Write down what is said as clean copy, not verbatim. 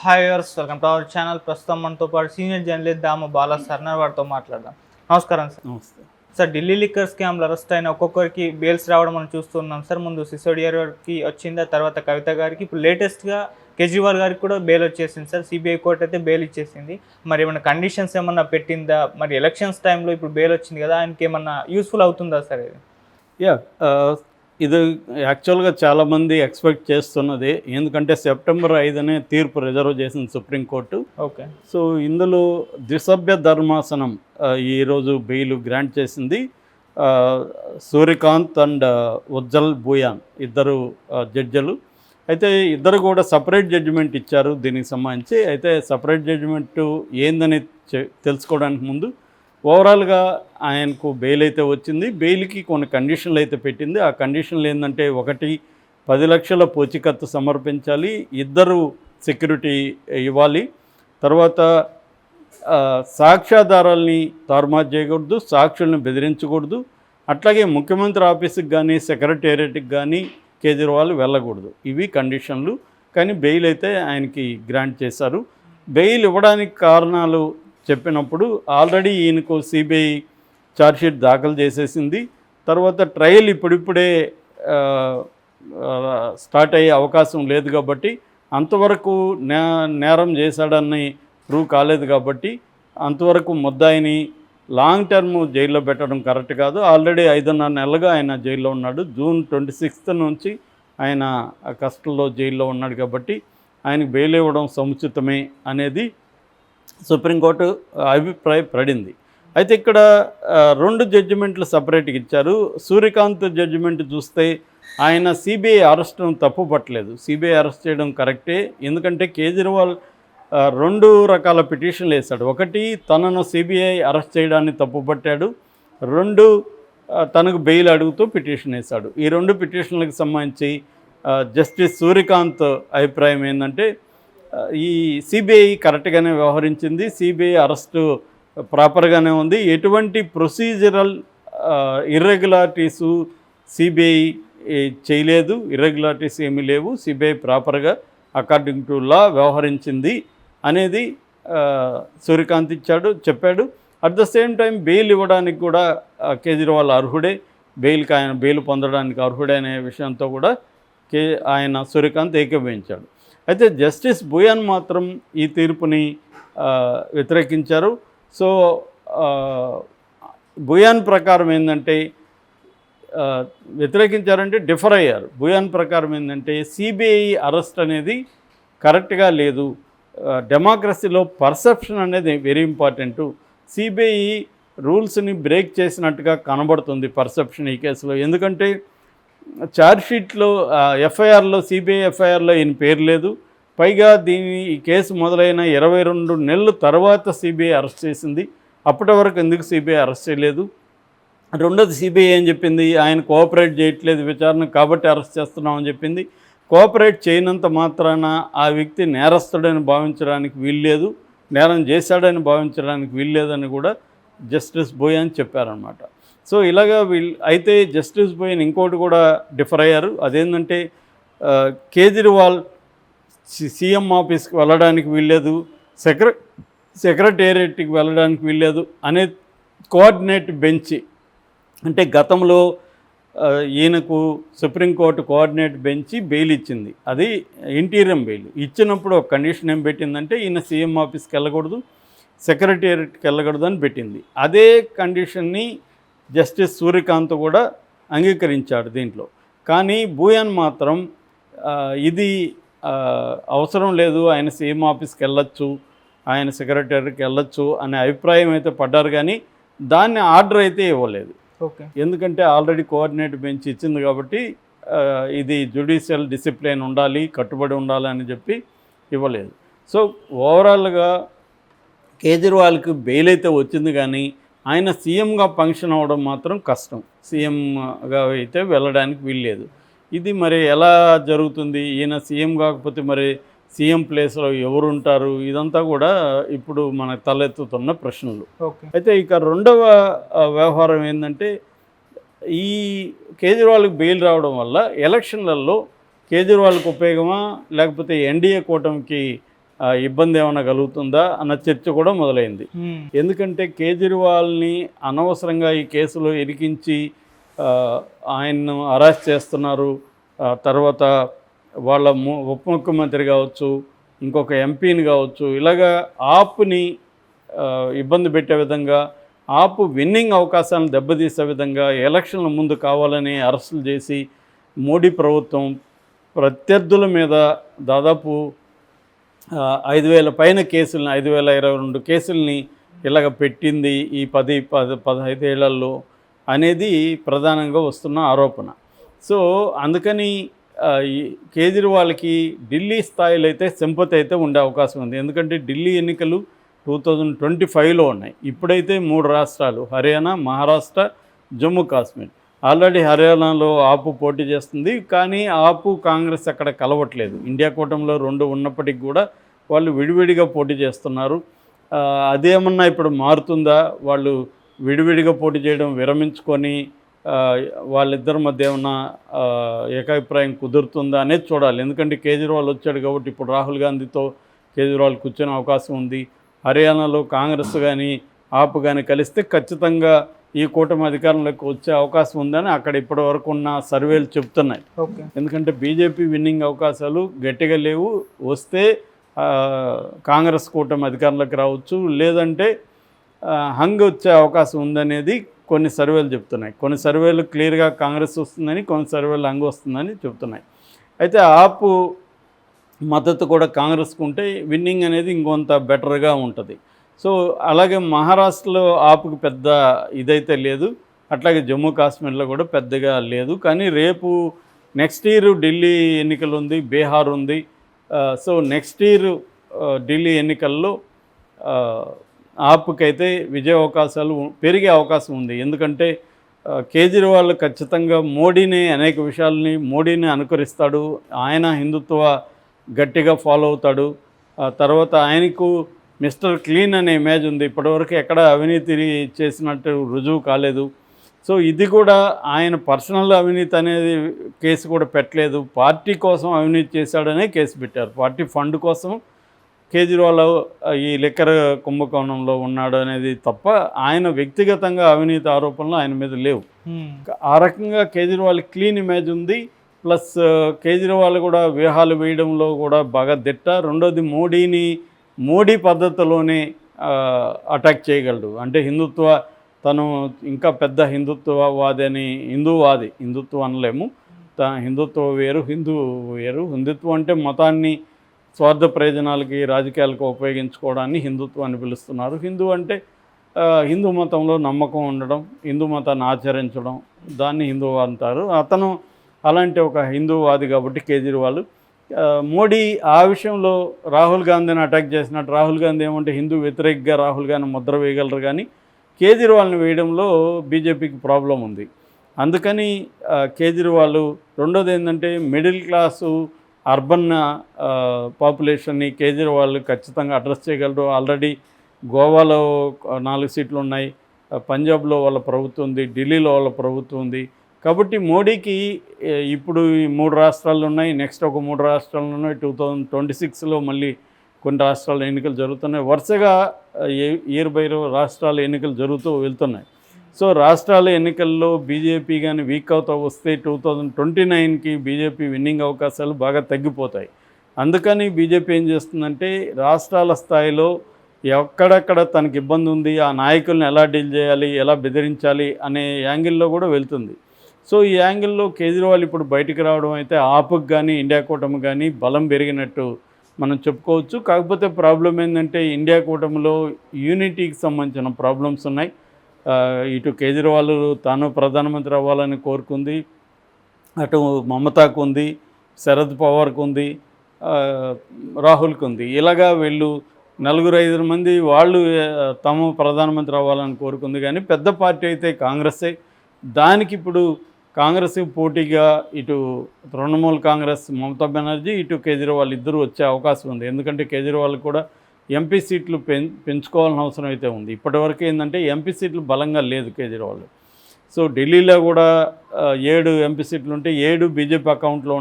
Hi viewers, welcome to our channel. ప్రస్తుతం మనతో పాటు సీనియర్ జర్నలిస్ట్ దామ బాలా సర్నార్ వారితో మాట్లాడదాం. నమస్కారం సార్. నమస్తే సార్, ఢిల్లీ లిక్కర్ స్కామ్లో అరెస్ట్ అయిన ఒక్కొక్కరికి బెయిల్స్ రావడం మనం చూస్తున్నాం సార్. ముందు సిసోడియా గారికి వచ్చింది, ఆ తర్వాత కవిత గారికి, ఇప్పుడు లేటెస్ట్గా కేజ్రీవాల్ గారికి కూడా బెయిల్ వచ్చేసింది సార్. సిబిఐ కోర్టు అయితే బెయిల్ ఇచ్చేసింది. మరి ఏమైనా కండిషన్స్ ఏమన్నా పెట్టిందా? మరి ఎలక్షన్స్ టైంలో ఇప్పుడు బెయిల్ వచ్చింది కదా, ఆయనకి ఏమన్నా యూస్ఫుల్ అవుతుందా సార్ ఇది? ఇది యాక్చువల్గా చాలామంది ఎక్స్పెక్ట్ చేస్తున్నది. ఎందుకంటే సెప్టెంబర్ 5 తీర్పు రిజర్వ్ చేసింది సుప్రీంకోర్టు. ఓకే. సో ఇందులో ద్విసభ్య ధర్మాసనం ఈరోజు బెయిల్ గ్రాంట్ చేసింది. సూర్యకాంత్ అండ్ ఉజ్జల్ భూయాన్ ఇద్దరు జడ్జిలు. అయితే ఇద్దరు కూడా సపరేట్ జడ్జిమెంట్ ఇచ్చారు దీనికి సంబంధించి. అయితే సపరేట్ జడ్జిమెంట్ ఏందని తెలుసుకోవడానికి ముందు ఓవరాల్గా ఆయనకు బెయిల్ అయితే వచ్చింది. బెయిల్కి కొన్ని కండిషన్లు అయితే పెట్టింది. ఆ కండిషన్లు ఏంటంటే, 1 10 లక్షల పూచీకత్తు సమర్పించాలి, 2 సెక్యూరిటీ ఇవ్వాలి, తర్వాత సాక్ష్యాధారాలని తారుమారు చేయకూడదు, సాక్షుల్ని బెదిరించకూడదు, అట్లాగే ముఖ్యమంత్రి ఆఫీస్కి కానీ సెక్రటేరియట్కి కానీ కేజ్రీవాల్ వెళ్ళకూడదు. ఇవి కండిషన్లు. కానీ బెయిల్ అయితే ఆయనకి గ్రాంట్ చేశారు. బెయిల్ ఇవ్వడానికి కారణాలు చెప్పినప్పుడు ఆల్రెడీ ఈయనకు సిబిఐ ఛార్జ్షీట్ దాఖలు చేసేసింది. తర్వాత ట్రయల్ ఇప్పుడిప్పుడే స్టార్ట్ అయ్యే అవకాశం లేదు కాబట్టి, అంతవరకు నేరం చేశాడని ప్రూవ్ కాలేదు కాబట్టి అంతవరకు ముద్దాయిని లాంగ్ టర్మ్ జైల్లో పెట్టడం కరెక్ట్ కాదు. ఆల్రెడీ 5.5 నెలలుగా ఆయన జైల్లో ఉన్నాడు. జూన్ 26 నుంచి ఆయన కస్టడీలో జైల్లో ఉన్నాడు కాబట్టి ఆయనకు బెయిల్ ఇవ్వడం సముచితమే అనేది సుప్రీంకోర్టు అభిప్రాయపడింది. అయితే ఇక్కడ 2 జడ్జిమెంట్లు సపరేట్గా ఇచ్చారు. సూర్యకాంత్ జడ్జిమెంట్ చూస్తే ఆయన సిబిఐ అరెస్ట్ను తప్పుపట్టలేదు. సిబిఐ అరెస్ట్ చేయడం కరెక్టే. ఎందుకంటే కేజ్రీవాల్ 2 రకాల పిటిషన్లు వేశాడు. 1, తనను సిబిఐ అరెస్ట్ చేయడాన్ని తప్పుపట్టాడు. 2, తనకు బెయిల్ అడుగుతూ పిటిషన్ వేశాడు. ఈ 2 పిటిషన్లకు సంబంధించి జస్టిస్ సూర్యకాంత్ అభిప్రాయం ఏంటంటే, ఈ సిబిఐ కరెక్ట్గానే వ్యవహరించింది, సిబిఐ అరెస్టు ప్రాపర్గానే ఉంది, ఎటువంటి ప్రొసీజరల్ ఇర్రెగ్యులారిటీసు సిబిఐ చేయలేదు, ఇర్రెగ్యులారిటీస్ ఏమీ లేవు, సిబిఐ ప్రాపర్గా అకార్డింగ్ టు లా వ్యవహరించింది అనేది సూర్యకాంత్ చెప్పాడు. At the same time bail ఇవ్వడానికి కూడా కేజ్రీవాల్ అర్హుడే, ఆయన బెయిల్ పొందడానికి అర్హుడే అనే విషయంతో కూడా ఆయన సూర్యకాంత్ ఏకీభవించాడు. అయితే జస్టిస్ భూయాన్ మాత్రం ఈ తీర్పుని వ్యతిరేకించారు. సో భూయాన్ ప్రకారం ఏంటంటే, వ్యతిరేకించారంటే డిఫర్ అయ్యారు. భూయాన్ ప్రకారం ఏంటంటే, సిబిఐ అరెస్ట్ అనేది కరెక్ట్గా లేదు. డెమోక్రసీలో పర్సెప్షన్ అనేది వెరీ ఇంపార్టెంటు. సిబిఐ రూల్స్ని బ్రేక్ చేసినట్టుగా కనబడుతుంది పర్సెప్షన్ ఈ కేసులో. ఎందుకంటే ఛార్జ్షీట్లో ఎఫ్ఐఆర్లో, సిబిఐ ఎఫ్ఐఆర్లో ఈయన పేరు లేదు. పైగా ఈ కేసు మొదలైన 22 నెలల తర్వాత సిబిఐ అరెస్ట్ చేసింది. అప్పటి వరకు ఎందుకు సిబిఐ అరెస్ట్ చేయలేదు? రెండోది, సిబిఐ ఏం చెప్పింది, ఆయన కోఆపరేట్ చేయట్లేదు విచారణ కాబట్టి అరెస్ట్ చేస్తున్నామని చెప్పింది. కోఆపరేట్ చేయనంత మాత్రాన ఆ వ్యక్తి నేరస్తుడని భావించడానికి వీల్లేదు, నేరం చేశాడని భావించడానికి వీల్లేదని కూడా జస్టిస్ భూయాన్ చెప్పారనమాట. సో ఇలాగా అయితే జస్టిస్ భూయాన్ ఇంకోటి కూడా డిఫర్ అయ్యారు. అదేంటంటే, కేజ్రీవాల్ సీఎం ఆఫీస్కి వెళ్ళడానికి వీల్లేదు, సెక్రటేరియట్కి వెళ్ళడానికి వీల్లేదు అనే కోఆర్డినేట్ బెంచ్, అంటే గతంలో ఈయనకు సుప్రీంకోర్టు కోఆర్డినేట్ బెంచ్ బెయిల్ ఇచ్చింది. అది ఇంటీరియం బెయిల్ ఇచ్చినప్పుడు ఒక కండిషన్ ఏం పెట్టిందంటే, ఈయన సీఎం ఆఫీస్కి వెళ్ళకూడదు, సెక్రటేరియట్కి వెళ్ళకూడదు అని పెట్టింది. అదే కండిషన్ని జస్టిస్ సూర్యకాంత్ కూడా అంగీకరించాడు దీంట్లో. కానీ భూయాన్ మాత్రం ఇది అవసరం లేదు, ఆయన సీఎం ఆఫీస్కి వెళ్ళొచ్చు, ఆయన సెక్రటరీకి వెళ్ళొచ్చు అనే అభిప్రాయం అయితే పడ్డారు. కానీ దాన్ని ఆర్డర్ అయితే ఇవ్వలేదు. ఓకే. ఎందుకంటే ఆల్రెడీ కోఆర్డినేట్ బెంచ్ ఇచ్చింది కాబట్టి ఇది జ్యుడిషియల్ డిసిప్లిన్ ఉండాలి, కట్టుబడి ఉండాలి అని చెప్పి ఇవ్వలేదు. సో ఓవరాల్గా కేజ్రీవాల్కి బెయిల్ అయితే వచ్చింది, కానీ ఆయన సీఎంగా ఫంక్షన్ అవ్వడం మాత్రం కష్టం. సీఎంగా అయితే వెళ్ళడానికి వీల్లేదు. ఇది మరి ఎలా జరుగుతుంది? ఈయన సీఎం కాకపోతే మరి సీఎం ప్లేస్లో ఎవరు ఉంటారు? ఇదంతా కూడా ఇప్పుడు మనకు తలెత్తుతున్న ప్రశ్నలు. అయితే ఇక రెండవ వ్యవహారం ఏంటంటే, ఈ కేజ్రీవాల్కి బెయిల్ రావడం వల్ల ఎలక్షన్లలో కేజ్రీవాల్కి ఉపయోగమా లేకపోతే ఎన్డీఏ కూటమికి ఇబ్బంది ఏమైనా కలుగుతుందా అన్న చర్చ కూడా మొదలైంది. హ్మ్. ఎందుకంటే కేజ్రీవాల్ని అనవసరంగా ఈ కేసులో ఇరికించి ఆయన్ను అరెస్ట్ చేస్తున్నారు. తర్వాత వాళ్ళ ఉప ముఖ్యమంత్రి కావచ్చు, ఇంకొక ఎంపీని కావచ్చు, ఇలాగా ఆప్ని ఇబ్బంది పెట్టే విధంగా, ఆపు విన్నింగ్ అవకాశాలను దెబ్బతీసే విధంగా ఎలక్షన్ల ముందు కావాలని అరెస్టులు చేసి మోడీ ప్రభుత్వం ప్రత్యర్థుల మీద దాదాపు 5,000 పైన కేసులని 5,022 కేసుల్ని ఇలాగ పెట్టింది ఈ 15 ఏళ్లలో అనేది ప్రధానంగా వస్తున్న ఆరోపణ. సో అందుకని ఈ కేజ్రీవాల్కి ఢిల్లీ స్థాయిలో అయితే సింపతి అయితే ఉండే అవకాశం ఉంది. ఎందుకంటే ఢిల్లీ ఎన్నికలు 2025లో ఉన్నాయి. ఇప్పుడైతే 3 రాష్ట్రాలు హర్యానా, మహారాష్ట్ర, జమ్మూ కాశ్మీర్. ఆల్రెడీ హర్యానాలో ఆపు పోటీ చేస్తుంది. కానీ ఆపు కాంగ్రెస్ అక్కడ కలవట్లేదు. ఇండియా కూటమిలో 2 ఉన్నప్పటికీ కూడా వాళ్ళు విడివిడిగా పోటీ చేస్తున్నారు. అదేమన్నా ఇప్పుడు మారుతుందా? వాళ్ళు విడివిడిగా పోటీ చేయడం విరమించుకొని వాళ్ళిద్దరి మధ్య ఏమన్నా ఏకాభిప్రాయం కుదురుతుందా అనేది చూడాలి. ఎందుకంటే కేజ్రీవాల్ వచ్చాడు కాబట్టి ఇప్పుడు రాహుల్ గాంధీతో కేజ్రీవాల్ కూర్చొనే అవకాశం ఉంది. హర్యానాలో కాంగ్రెస్ కానీ ఆప్ కానీ కలిస్తే ఖచ్చితంగా ఈ కూటమి అధికారంలోకి వచ్చే అవకాశం ఉందని అక్కడ ఇప్పటి వరకు ఉన్న సర్వేలు చెప్తున్నాయి. ఎందుకంటే బీజేపీ విన్నింగ్ అవకాశాలు గట్టిగా లేవు. వస్తే కాంగ్రెస్ కూటమి అధికారంలోకి రావచ్చు, లేదంటే హంగ్ వచ్చే అవకాశం ఉందనేది కొన్ని సర్వేలు చెప్తున్నాయి. కొన్ని సర్వేలు క్లియర్గా కాంగ్రెస్ వస్తుందని, కొన్ని సర్వేలు హంగ్ వస్తుందని చెప్తున్నాయి. అయితే ఆపు మద్దతు కూడా కాంగ్రెస్కు ఉంటే విన్నింగ్ అనేది ఇంకొంత బెటర్గా ఉంటుంది. సో అలాగే మహారాష్ట్రలో ఆపుకి పెద్ద ఇదైతే లేదు, అట్లాగే జమ్మూ కాశ్మీర్లో కూడా పెద్దగా లేదు. కానీ రేపు నెక్స్ట్ ఇయర్ ఢిల్లీ ఎన్నికలు ఉంది, బీహార్ ఉంది. సో నెక్స్ట్ ఇయర్ ఢిల్లీ ఎన్నికల్లో ఆప్కైతే విజయ అవకాశాలు పెరిగే అవకాశం ఉంది. ఎందుకంటే కేజ్రీవాల్ ఖచ్చితంగా అనేక విషయాలని మోడీని అనుకరిస్తాడు. ఆయన హిందుత్వ గట్టిగా ఫాలో అవుతాడు. తర్వాత ఆయనకు మిస్టర్ క్లీన్ అనే ఇమేజ్ ఉంది. ఇప్పటివరకు ఎక్కడ అవినీతి చేసినట్టు రుజువు కాలేదు. సో ఇది కూడా ఆయన పర్సనల్ అవినీతి అనేది కేసు కూడా పెట్టలేదు. పార్టీ కోసం అవినీతి చేశాడనే కేసు పెట్టారు. పార్టీ ఫండ్ కోసం కేజ్రీవాల్ ఈ లిక్కర్ కుంభకోణంలో ఉన్నాడు అనేది తప్ప ఆయన వ్యక్తిగతంగా అవినీతి ఆరోపణలు ఆయన మీద లేవు. ఆ రకంగా కేజ్రీవాల్ క్లీన్ ఇమేజ్ ఉంది. ప్లస్ కేజ్రీవాల్ కూడా వ్యూహాలు వేయడంలో కూడా బాగా దిట్ట. రెండోది మోడీ పద్ధతిలోనే అటాక్ చేయగలడు. అంటే తను ఇంకా పెద్ద హిందుత్వవాది అని, హిందుత్వం అనలేము, హిందుత్వం వేరు, హిందుత్వం అంటే మతాన్ని స్వార్థ ప్రయోజనాలకి రాజకీయాలకు ఉపయోగించుకోవడాన్ని హిందుత్వాన్ని పిలుస్తున్నారు. హిందూ అంటే హిందూ మతంలో నమ్మకం ఉండడం, హిందూ మతాన్ని ఆచరించడం, దాన్ని హిందూ అంటారు. అతను అలాంటి ఒక హిందూవాది కాబట్టి కేజ్రీవాల్. మోడీ ఆ విషయంలో రాహుల్ గాంధీని అటాక్ చేసినట్టు, రాహుల్ గాంధీ ఏమంటే హిందూ వ్యతిరేకంగా రాహుల్ గాంధీ ముద్ర వేయగలరు, కానీ కేజ్రీవాల్ని వేయడంలో బీజేపీకి ప్రాబ్లం ఉంది. అందుకని కేజ్రీవాల్. రెండోది ఏంటంటే మిడిల్ క్లాసు అర్బన్ పాపులేషన్ని కేజ్రీవాల్ ఖచ్చితంగా అడ్రస్ చేయగలరు. ఆల్రెడీ గోవాలో 4 సీట్లు ఉన్నాయి, పంజాబ్లో వాళ్ళ ప్రభుత్వం ఉంది, ఢిల్లీలో వాళ్ళ ప్రభుత్వం ఉంది. కాబట్టి మోడీకి ఇప్పుడు ఈ 3 రాష్ట్రాలు ఉన్నాయి, నెక్స్ట్ ఒక 3 రాష్ట్రాలు ఉన్నాయి, 2026లో మళ్ళీ కొన్ని రాష్ట్రాల ఎన్నికలు జరుగుతున్నాయి. వరుసగా 20 రాష్ట్రాల ఎన్నికలు జరుగుతూ వెళ్తున్నాయి. సో రాష్ట్రాల ఎన్నికల్లో బీజేపీ కానీ వీక్ అవుతూ వస్తే 2029కి బీజేపీ విన్నింగ్ అవకాశాలు బాగా తగ్గిపోతాయి. అందుకని బీజేపీ ఏం చేస్తుందంటే రాష్ట్రాల స్థాయిలో ఎక్కడెక్కడ తనకి ఇబ్బంది ఉంది, ఆ నాయకుల్ని ఎలా డీల్ చేయాలి, ఎలా బెదిరించాలి అనే యాంగిల్లో కూడా వెళ్తుంది. సో ఈ యాంగిల్లో కేజ్రీవాల్ ఇప్పుడు బయటికి రావడం అయితే ఆప్కి కానీ ఇండియా కూటమి కానీ బలం పెరిగినట్టు మనం చెప్పుకోవచ్చు. కాకపోతే ప్రాబ్లం ఏంటంటే ఇండియా కూటమిలో యూనిటీకి సంబంధించిన ప్రాబ్లమ్స్ ఉన్నాయి. ఇటు కేజ్రీవాల్ తాను ప్రధానమంత్రి అవ్వాలని కోరుకుంది, అటు మమతాకు ఉంది, శరద్ పవార్కు ఉంది, రాహుల్కి ఉంది. ఇలాగా వీళ్ళు 4-5 మంది వాళ్ళు తాము ప్రధానమంత్రి అవ్వాలని కోరుకుంది. కానీ పెద్ద పార్టీ అయితే కాంగ్రెసే. దానికి ఇప్పుడు కాంగ్రెస్కి పోటీగా ఇటు తృణమూల్ కాంగ్రెస్ మమతా బెనర్జీ, ఇటు కేజ్రీవాల్ ఇద్దరు వచ్చే అవకాశం ఉంది. ఎందుకంటే కేజ్రీవాల్ కూడా ఎంపీ సీట్లు పెంచుకోవాల్సిన అవసరం అయితే ఉంది. ఇప్పటివరకు ఏంటంటే ఎంపీ సీట్లు బలంగా లేదు కేజ్రీవాల్. సో ఢిల్లీలో కూడా 7 ఎంపీ సీట్లు ఉంటే 7 బీజేపీ అకౌంట్లో